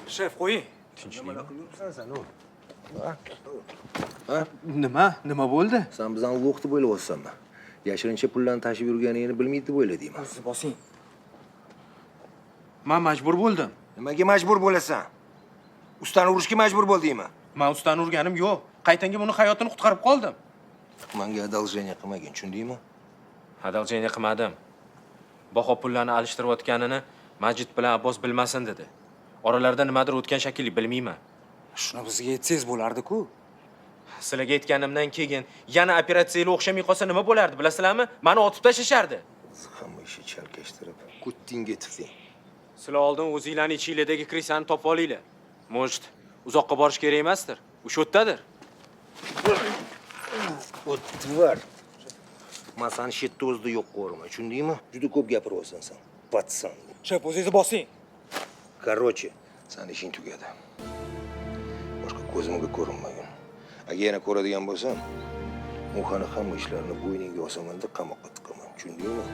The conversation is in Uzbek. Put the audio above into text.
Shef, qo'ying. Nima qilyapsan sen u? Nima bo'ldi? Sen bizdan ulug' deb o'ylayapsanmi? Yashirincha pullarni tashib yurganingni bilmaydi deb o'yladingmi? O'zi bosing. Men majbur bo'ldim. Nimaga majbur bo'lasan? Ustani urishga majbur bo'ldingmi? Men ustani urganim yo'q. Qaytanga buni hayotini qutqarib qoldim. Menga одолжение qilmagin, tushundingmi? Одолжение qilmadim. Baho pullarni alishtirayotganini Majid bilan Abbos bilmasin dedi. Oralarida nimadir o'tgan shakilli bilmayman. Shuni bizga aytsangiz bo'lardi-ku. Sizlarga aytganimdan keyin yana operatsiyaga o'xshamay qolsa nima bo'lardi, bilasizlarmi? Meni otib tashlashardi. Hamma ishni chalkashtirib, kutding etding. Sizlar oldin o'zinglarning ichinglardagi krisani topib olinglar. Может, uzoqqa borish kerak emasdir. O'sha yerdadir. Твар. Men seni shu yerda o'zida yo'q qo'yarman, tushundingmi? Juda ko'p gapiryapsan sen. Patsan. Shef, o'zingizni bosing. Короче, sen ishing tugadi. Boshqa ko'zimga ko'rinmagin. Agar yana ko'radigan bo'lsam, Muhani hamma ishlarini bo'yningga osaman deb qamoqqa tiqaman, tushundingmi?